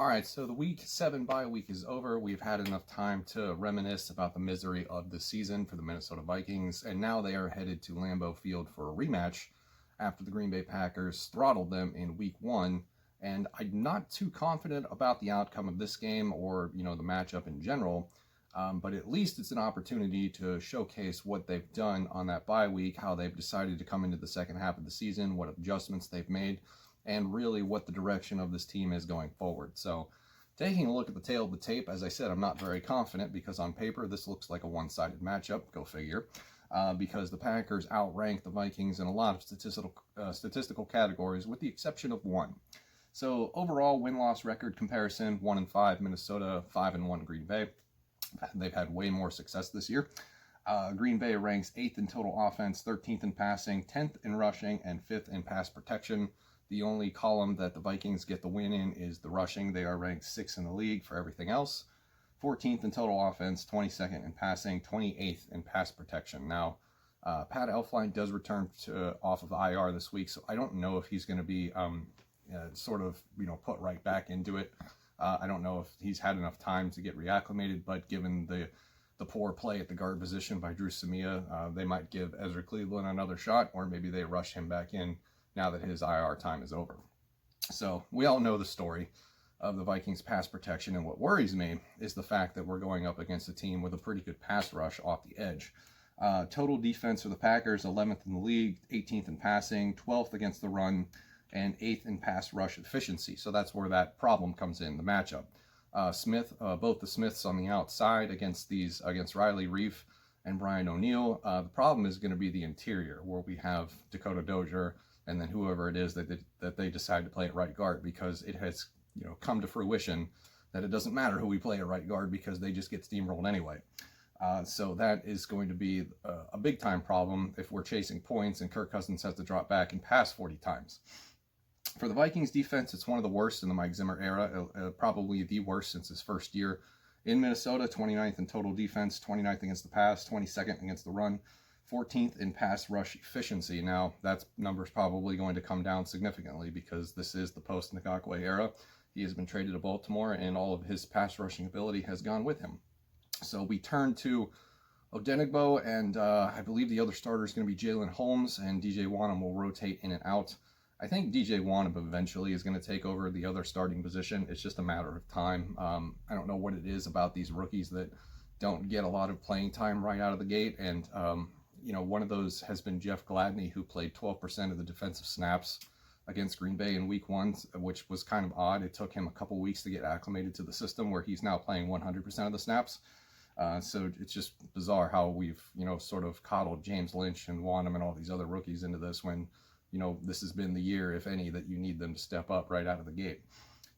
right, so the Week 7 bye week is over. We've had enough time to reminisce about the misery of the season for the Minnesota Vikings, and now they are headed to Lambeau Field for a rematch after the Green Bay Packers throttled them in Week 1. And I'm not too confident about the outcome of this game or, the matchup in general, but at least it's an opportunity to showcase what they've done on that bye week, how they've decided to come into the second half of the season, what adjustments they've made, and really what the direction of this team is going forward. So taking a look at the tail of the tape, as I said, I'm not very confident because on paper this looks like a one-sided matchup, go figure, because the Packers outrank the Vikings in a lot of statistical categories with the exception of one. So overall win-loss record comparison, 1-5 Minnesota, 5-1 Green Bay. They've had way more success this year. Green Bay ranks 8th in total offense, 13th in passing, 10th in rushing, and 5th in pass protection. The only column that the Vikings get the win in is the rushing. They are ranked 6th in the league for everything else. 14th in total offense, 22nd in passing, 28th in pass protection. Now, Pat Elflein does return off of IR this week, so I don't know if he's going to be put right back into it. I don't know if he's had enough time to get reacclimated, but given the poor play at the guard position by Drew Samia, they might give Ezra Cleveland another shot, or maybe they rush him back in now that his IR time is over. So we all know the story of the Vikings pass protection, and what worries me is the fact that we're going up against a team with a pretty good pass rush off the edge. Total defense for the Packers, 11th in the league, 18th in passing, 12th against the run, and 8th in pass rush efficiency. So that's where that problem comes in, the matchup. Both the Smiths on the outside against Riley Reif and Brian O'Neill. The problem is going to be the interior, where we have Dakota Dozier and then whoever it is that they decide to play at right guard, because it has come to fruition that it doesn't matter who we play at right guard because they just get steamrolled anyway. So that is going to be a big time problem if we're chasing points and Kirk Cousins has to drop back and pass 40 times. For the Vikings defense, it's one of the worst in the Mike Zimmer era, probably the worst since his first year in Minnesota. 29th in total defense, 29th against the pass, 22nd against the run, 14th in pass rush efficiency. Now, that number's probably going to come down significantly because this is the post-Ngakoue era. He has been traded to Baltimore, and all of his pass rushing ability has gone with him. So we turn to Odenigbo, and I believe the other starter is going to be Jalen Holmes, and DJ Wonnum will rotate in and out. I think DJ Wonnum eventually is going to take over the other starting position. It's just a matter of time. I don't know what it is about these rookies that don't get a lot of playing time right out of the gate, and one of those has been Jeff Gladney, who played 12% of the defensive snaps against Green Bay in Week 1, which was kind of odd. It took him a couple weeks to get acclimated to the system where he's now playing 100% of the snaps. So it's just bizarre how we've, sort of coddled James Lynch and Wonnum and all these other rookies into this when, this has been the year, if any, that you need them to step up right out of the gate.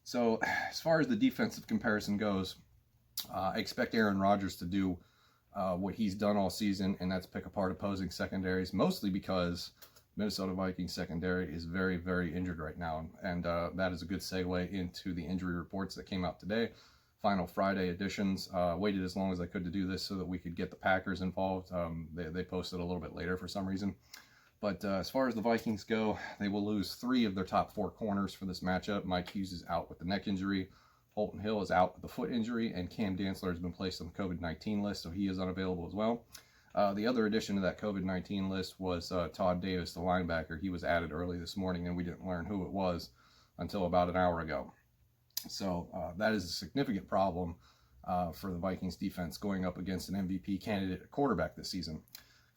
So as far as the defensive comparison goes, I expect Aaron Rodgers to do what he's done all season, and that's pick apart opposing secondaries, mostly because Minnesota Vikings secondary is very, very injured right now, and that is a good segue into the injury reports that came out today. Final Friday editions. Waited as long as I could to do this so that we could get the Packers involved. They posted a little bit later for some reason. But as far as the Vikings go, they will lose 3 of their top 4 corners for this matchup. Mike Hughes is out with the neck injury. Holton Hill is out with the foot injury, and Cam Dantzler has been placed on the COVID-19 list, so he is unavailable as well. The other addition to that COVID-19 list was Todd Davis, the linebacker. He was added early this morning, and we didn't learn who it was until about an hour ago. So that is a significant problem for the Vikings defense going up against an MVP candidate quarterback this season.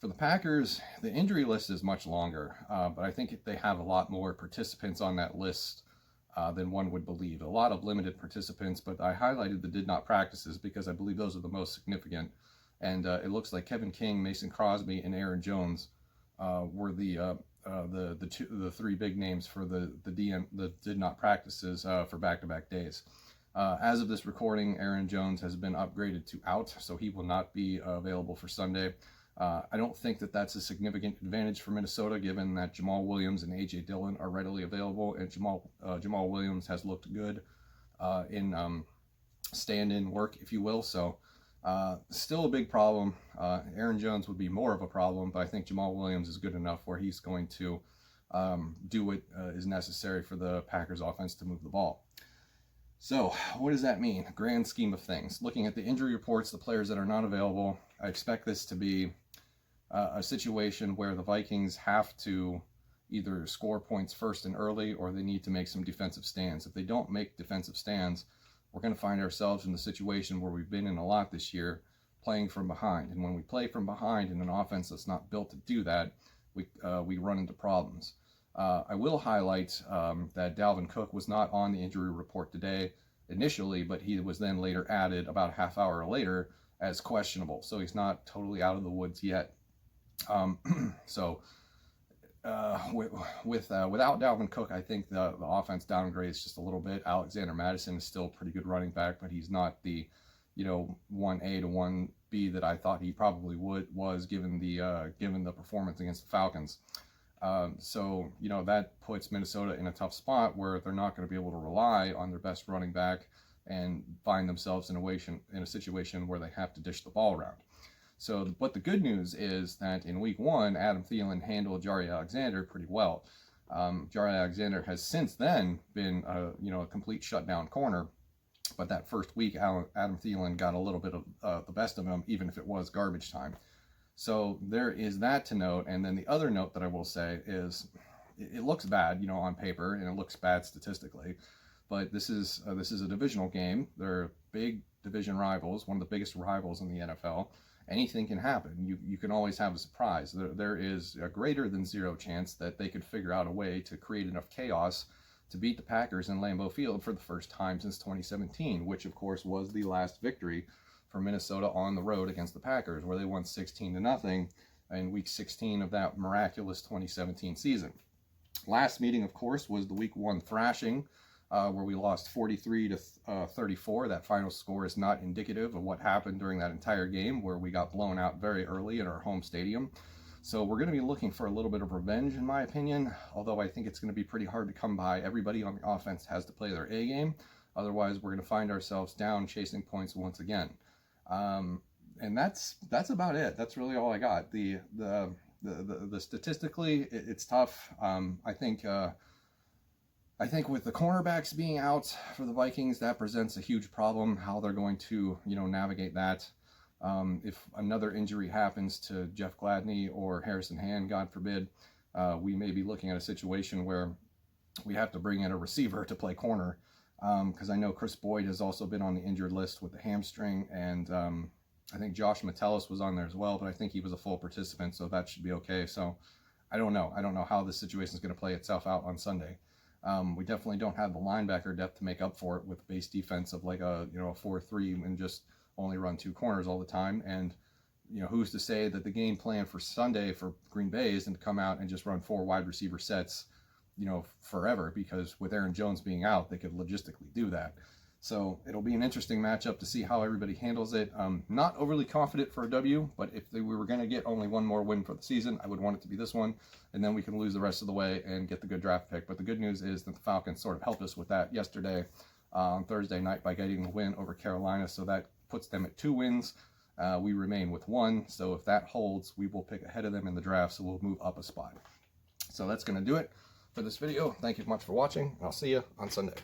For the Packers, the injury list is much longer, but I think they have a lot more participants on that list than one would believe. A lot of limited participants, but I highlighted the did not practices because I believe those are the most significant. And it looks like Kevin King, Mason Crosby, and Aaron Jones were the 3 big names for the did not practices for back-to-back days. As of this recording, Aaron Jones has been upgraded to out, so he will not be available for Sunday. I don't think that that's a significant advantage for Minnesota, given that Jamal Williams and A.J. Dillon are readily available, and Jamal Williams has looked good in stand-in work, if you will. So still a big problem. Aaron Jones would be more of a problem, but I think Jamal Williams is good enough where he's going to do what is necessary for the Packers offense to move the ball. So what does that mean? Grand scheme of things. Looking at the injury reports, the players that are not available, I expect this to be a situation where the Vikings have to either score points first and early, or they need to make some defensive stands. If they don't make defensive stands, we're going to find ourselves in the situation where we've been in a lot this year, playing from behind. And when we play from behind in an offense that's not built to do that, we run into problems. I will highlight that Dalvin Cook was not on the injury report today initially, but he was then later added about a half hour later as questionable. So he's not totally out of the woods yet. Without Dalvin Cook, I think the offense downgrades just a little bit. Alexander Mattison is still a pretty good running back, but he's not the 1A to 1B that I thought he probably was given the performance against the Falcons. So that puts Minnesota in a tough spot where they're not going to be able to rely on their best running back and find themselves in a situation where they have to dish the ball around. So, but the good news is that in week 1, Adam Thielen handled Jaire Alexander pretty well. Jaire Alexander has since then been a complete shutdown corner, but that first week, Adam Thielen got a little bit of the best of him, even if it was garbage time. So there is that to note. And then the other note that I will say is it looks bad, on paper, and it looks bad statistically, but this is a divisional game. They're big division rivals, one of the biggest rivals in the NFL. Anything can happen. You can always have a surprise. There is a greater than zero chance that they could figure out a way to create enough chaos to beat the Packers in Lambeau Field for the first time since 2017, which of course was the last victory for Minnesota on the road against the Packers, where they won 16-0 in week 16 of that miraculous 2017 season. Last meeting, of course, was the week 1 thrashing, where we lost 43-34. That final score is not indicative of what happened during that entire game, where we got blown out very early in our home stadium. So we're going to be looking for a little bit of revenge, in my opinion, although I think it's going to be pretty hard to come by. Everybody on the offense has to play their A game. Otherwise, we're going to find ourselves down chasing points once again. And that's about it. That's really all I got. The statistically, it's tough. I think with the cornerbacks being out for the Vikings, that presents a huge problem, how they're going to, navigate that. If another injury happens to Jeff Gladney or Harrison Hand, God forbid, we may be looking at a situation where we have to bring in a receiver to play corner. Because I know Chris Boyd has also been on the injured list with the hamstring, and I think Josh Metellus was on there as well, but I think he was a full participant, so that should be okay. So I don't know. I don't know how this situation is going to play itself out on Sunday. We definitely don't have the linebacker depth to make up for it with a base defense of like a 4-3 and just only run 2 corners all the time. And who's to say that the game plan for Sunday for Green Bay isn't to come out and just run 4 wide receiver sets forever, because with Aaron Jones being out, they could logistically do that. So it'll be an interesting matchup to see how everybody handles it. Not overly confident for a W, but if we were going to get only one more win for the season, I would want it to be this one, and then we can lose the rest of the way and get the good draft pick. But the good news is that the Falcons sort of helped us with that yesterday on Thursday night by getting the win over Carolina, so that puts them at 2 wins. We remain with 1, so if that holds, we will pick ahead of them in the draft, so we'll move up a spot. So that's going to do it for this video. Thank you much for watching, and I'll see you on Sunday.